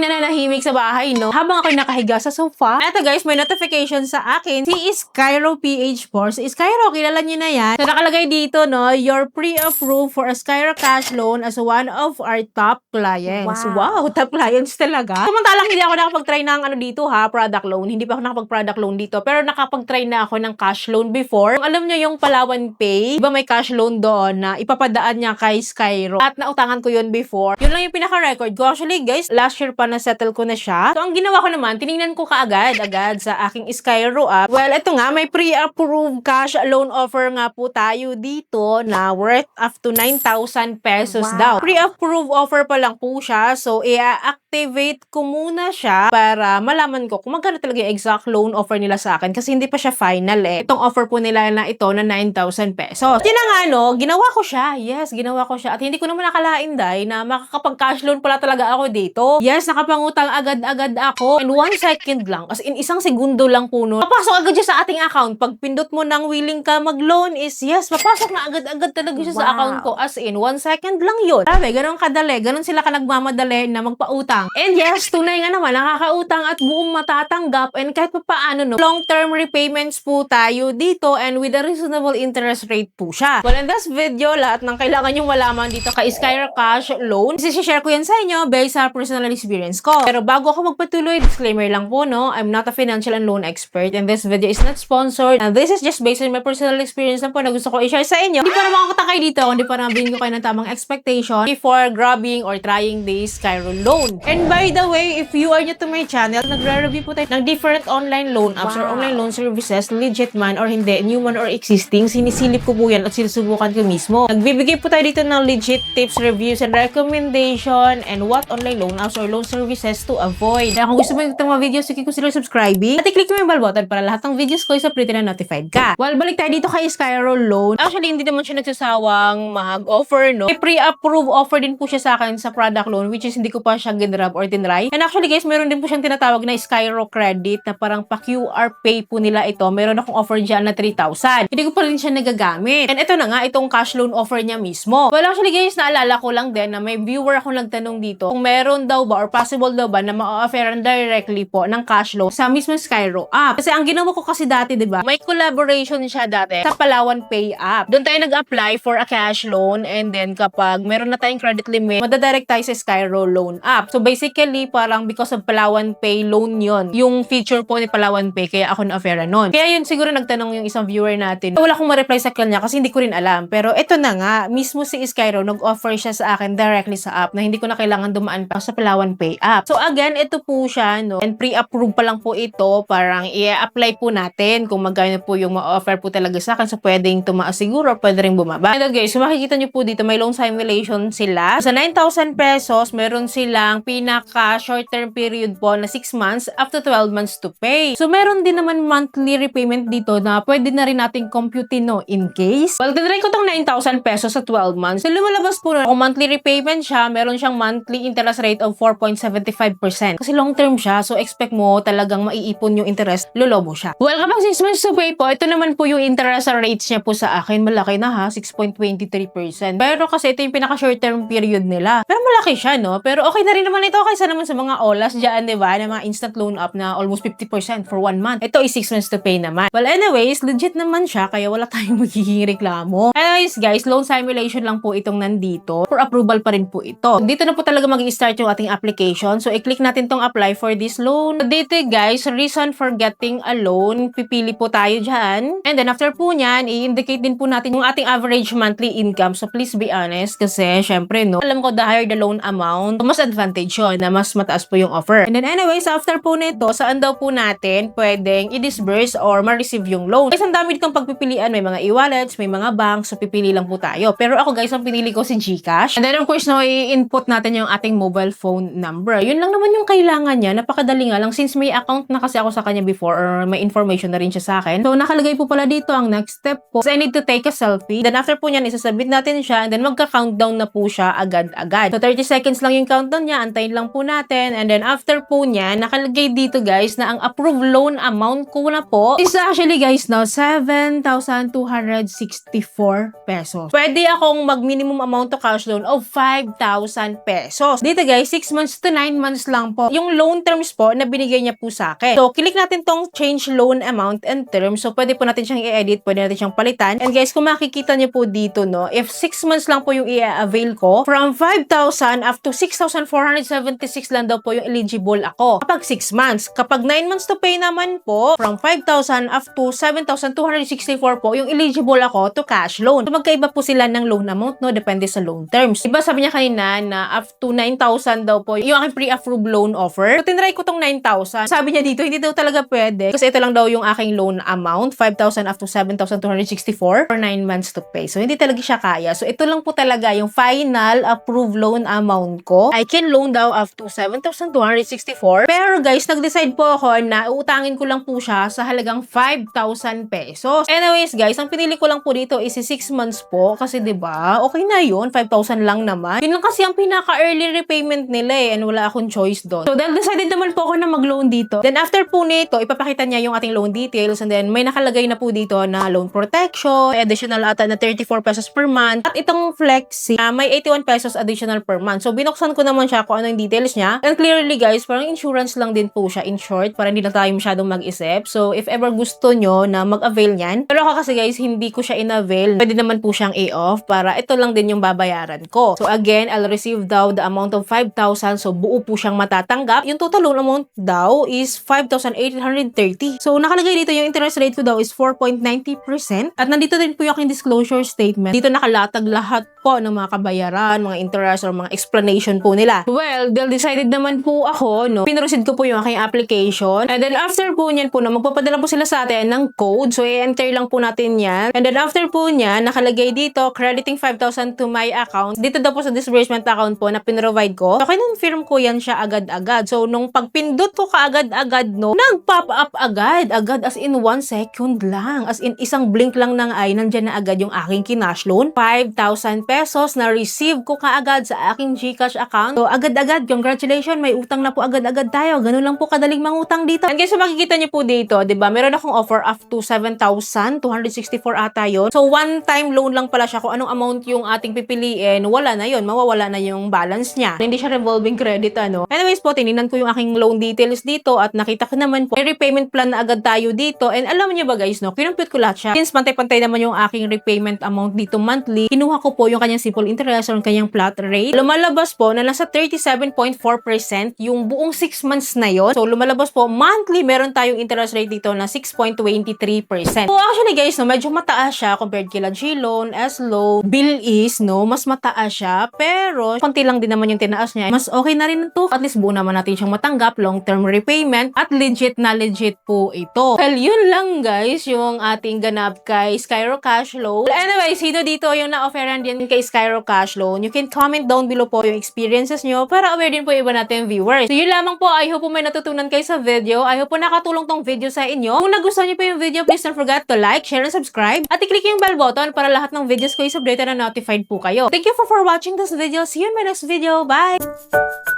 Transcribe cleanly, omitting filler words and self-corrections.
ako'y nananahimik sa bahay, no? Habang ako'y nakahiga sa sofa. Eto guys, may notification sa akin. Si Skyro PH4. Si Skyro, kilala niyo na yan. So nakalagay dito, no? You're pre-approved for a Skyro Cash Loan as one of our top clients. Wow, top clients talaga. Samantalang hindi ako nakapag-try ng dito ha, product loan. Hindi pa ako nakapag-product loan dito. Pero nakapag-try na ako ng cash loan before. Alam niyo yung Palawan Pay, diba may cash loan doon na ipapadaan niya kay Skyro. At nautangan ko yun before. Yun lang yung pinaka-record ko. Actually guys, last year pa na-settle ko na siya. So ang ginawa ko naman, tinignan ko kaagad sa aking Skyro app. Well, ito nga, may pre-approved cash loan offer nga po tayo dito na worth up to 9,000 pesos daw. Pre-approved offer pa lang po siya. So, i-activate ko muna siya para malaman ko kung magkano talaga yung exact loan offer nila sa akin kasi hindi pa siya final eh. Itong offer po nila na ito na 9,000 pesos. Yun na nga no, ginawa ko siya. Yes, ginawa ko siya. At hindi ko naman nakalain dahil na makakapag-cash loan pala talaga ako dito. Yes, nakapangutang agad-agad ako. And 1 second lang, as in isang segundo lang po no, papasok agad siya sa ating account. Pag pindot mo ng willing ka mag-loan is yes, papasok na agad-agad talaga siya sa account ko. As in 1 second lang yun. Sabi, ganun kadali. Ganun sila ka nagmamadali na magpautang. And yes, tunay nga naman, nakakautang at buong matatanggap. And kahit pa paano no, long-term repayments po tayo dito and with a reasonable interest rate po siya. Well, in this video, lahat ng kailangan yung malaman dito kay Skyro Cash Loan. Isi-share ko yan sa inyo based sa personal experience ko. Pero bago ako magpatuloy, disclaimer lang po, no? I'm not a financial and loan expert and this video is not sponsored. And this is just based on my personal experience lang po na gusto ko i-share sa inyo. Hindi pa naman ako takay dito, hindi pa naman ko kayo ng tamang expectation before grabbing or trying this Skyro loan. And by the way, if you are new to my channel, nagre-review po tayo ng different online loan apps or online loan services, legit man or hindi, new man or existing, sinisilip ko po yan at sinusubukan ko mismo. Nagbibigay po tayo dito ng legit tips, reviews, and recommendation and what online loan apps or loan services to avoid. Kaya kung gusto mo itong mga videos, sige ko sila subscribing at i-click mo yung bell button para lahat ng videos ko is updated na notified ka. Well, balik tayo dito kay Skyro Loan. Actually, hindi naman siya nagsasawang mag-offer, no? May pre-approved offer din po siya sa akin sa product loan which is hindi ko pa siya ginrab or tinry. And actually guys, meron din po siyang tinatawag na Skyro Credit na parang pa-QR pay po nila ito. Meron akong offer dyan na 3,000. Hindi ko pa rin siya nagagamit. And ito na nga, itong cash loan offer niya mismo. Well, actually guys, naalala ko lang din na may viewer akong nagtanong dito kung meron daw ba or possible daw ba na ma-offeran directly po ng cash loan sa mismo Skyro app. Kasi ang ginawa ko kasi dati, di ba, may collaboration siya dati sa Palawan Pay app. Doon tayo nag-apply for a cash loan and then kapag meron na tayong credit limit, madadirect tayo sa Skyro loan app. So basically, parang because of Palawan Pay loan yon, yung feature po ni Palawan Pay, kaya ako na-offeran nun. Kaya yun, siguro nagtanong yung isang viewer natin. Wala akong ma-reply sa kanya kasi hindi ko rin alam. Pero ito na nga, mismo si Skyro, nag-offer siya sa akin directly sa app na hindi ko na kailangan dumaan pa sa Palawan Pay app. So again, ito po siya, no? And pre-approve pa lang po ito. Parang i-apply po natin kung magkano po yung ma-offer po talaga sa akin. So pwedeng tumaas siguro, pwede rin bumaba. And guys, so makikita nyo po dito, may loan simulation sila. Sa 9,000 pesos, meron silang pinaka short-term period po na 6 months up to 12 months to pay. So meron din naman monthly repayment dito na pwede na rin nating computin, no, in case. Well, tinry ko tong 9,000 pesos sa 12 months. So lumalabas po na kung monthly repayment siya, meron siyang monthly interest rate of 4.75%. Kasi long term siya, so expect mo talagang maiipon yung interest, lolobo siya. Well, kapag 6 months to pay po, ito naman po yung interest rates niya po sa akin. Malaki na ha, 6.23%. Pero kasi ito yung pinaka short term period nila. Pero malaki siya, no? Pero okay na rin naman ito kaysa naman sa mga olas dyan, di ba? Na mga instant loan up na almost 50% for 1 month. Ito is 6 months to pay naman. Well, anyways, legit naman siya, kaya wala tayong magiging reklamo. Anyways, guys, loan simulation lang po itong nandito. For approval pa rin po ito. Dito na po talaga mag-i-start yung ating application. So, i-click natin tong apply for this loan. Dito, guys, reason for getting a loan. Pipili po tayo dyan. And then, after po nyan, i-indicate din po natin yung ating average monthly income. So, please be honest kasi, syempre, no, alam ko, the higher the loan amount, mas advantage yun na mas mataas po yung offer. And then, anyways, after po nito, saan daw po natin pwedeng i-disburse or ma-receive yung loan. Guys, ang dami ditong pagpipilian. May mga e-wallets, may mga banks, so pipili lang po tayo. Pero ako, guys, ang pinili ko si GCash. And then, of course, no, i-input natin yung ating mobile phone number. Yun lang naman yung kailangan niya. Napakadali nga lang since may account na kasi ako sa kanya before or may information na rin siya sa akin. So, nakalagay po pala dito ang next step po. So, I need to take a selfie. Then, after po niyan, isasubmit natin siya. And then, magka-countdown na po siya agad-agad. So, 30 seconds lang yung countdown niya. Antayin lang po natin. And then, after po niyan, nakalagay dito, guys, na ang approved loan amount ko na po is actually, guys, no, 7,264 pesos. Pwede akong mag-minimum amount to cash loan of 5,000 pesos. Dito, guys, 6 months to to 9 months lang po yung loan terms po na binigay niya po sa akin. So, click natin tong change loan amount and terms. So, pwede po natin siyang i-edit, pwede natin siyang palitan. And guys, kung makikita niyo po dito, no, if 6 months lang po yung i-avail ko, from 5,000 up to 6,476 lang daw po yung eligible ako kapag 6 months. Kapag 9 months to pay naman po, from 5,000 up to 7,264 po yung eligible ako to cash loan. So, magkaiba po sila ng loan amount, no, depende sa loan terms. Diba sabi niya kanina na up to 9,000 daw po yung aking pre-approved loan offer. So, tinry ko tong 9,000. Sabi niya dito, hindi daw talaga pwede kasi ito lang daw yung aking loan amount, 5,000 up to 7,264 for 9 months to pay. So, hindi talaga siya kaya. So, ito lang po talaga yung final approved loan amount ko. I can loan daw up to 7,264. Pero guys, nag-decide po ako na uutangin ko lang po siya sa halagang 5,000 pesos. Anyways guys, ang pinili ko lang po dito is 6 months po kasi 'di ba? Okay na 'yun, 5,000 lang naman. Yun lang kasi ang pinaka-early repayment nila and wala akong choice doon. So, dahil decided naman po ako na mag-loan dito. Then after po nito, ipapakita niya yung ating loan details and then may nakalagay na po dito na loan protection, additional ata na 34 pesos per month. At itong flexi, may 81 pesos additional per month. So, binuksan ko naman siya kung ano yung details niya. And clearly guys, parang insurance lang din po siya in short, para hindi na tayo masyadong mag-isip. So, if ever gusto nyo na mag-avail niyan, pero ako kasi guys, hindi ko siya in-avail. Pwede naman po siyang i-off para ito lang din yung babayaran ko. So, again, I'll receive daw the amount of 5,000. So, buo po siyang matatanggap. Yung total loan amount daw is 5,830. So, nakalagay dito yung interest rate ko daw is 4.90%. At nandito din po yung aking disclosure statement. Dito nakalatag lahat po ng mga kabayaran, mga interest or mga explanation po nila. Well, they'll decided naman po ako, no, pinroceed ko po yung aking application. And then after po niyan po, no, magpapadala po sila sa atin ng code. So, i-enter lang po natin yan. And then after po niyan, nakalagay dito, crediting 5,000 to my account. Dito daw po sa disbursement account po na pinrovide ko. So, kinonfirm ko yan siya agad-agad. So, nung pagpindot ko kaagad-agad, no, nag-pop up agad as in 1 second lang. As in, isang blink lang ng eye, nandyan na agad yung aking kinash loan. 5,000 pesos na receive ko kaagad sa aking GCash account. So, agad-agad, congratulations, may utang na po agad-agad tayo. Ganun lang po kadaling mangutang dito. And guys, so makikita niyo po dito, 'di ba? Meron akong offer up to 7,264 ata 'yon. So, one-time loan lang pala siya. Kung anong amount yung ating pipiliin, wala na 'yon. Mawawala na yung balance niya. Hindi siya revolving credit, ano. Anyways po, tinignan ko yung aking loan details dito at nakita ko naman po, may repayment plan na agad tayo dito. And alam niyo ba guys, no, kinumpute ko lahat siya. Since pantay-pantay naman yung aking repayment amount dito monthly, kinuha ko po yung kanyang simple interest or kanyang flat rate. Lumalabas po na nasa 37.4% yung buong 6 months na yon. So, lumalabas po, monthly, meron tayong interest rate dito na 6.23%. So, actually guys, no, medyo mataas siya compared kila G-Loan, S-Loan, Bill-Ease, no, mas mataas siya. Pero, konti lang din naman yung tinaas niya. Mas okay na rin ito. At least buo naman natin siyang matanggap, long-term repayment, at legit na legit po ito. Well, yun lang guys, yung ating ganap kay Skyro Cash Loan. Anyway, sino dito yung na-offeran din kay Skyro Cash Loan? You can comment down below po yung experiences nyo para aware din po iba natin viewers. So, yun lamang po. I hope po may natutunan kayo sa video. I hope po nakatulong tong video sa inyo. Kung nagustuhan nyo po yung video, please don't forget to like, share, and subscribe. At i-click yung bell button para lahat ng videos ko is updated na notified po kayo. Thank you for watching this video. See you in my next video. Bye!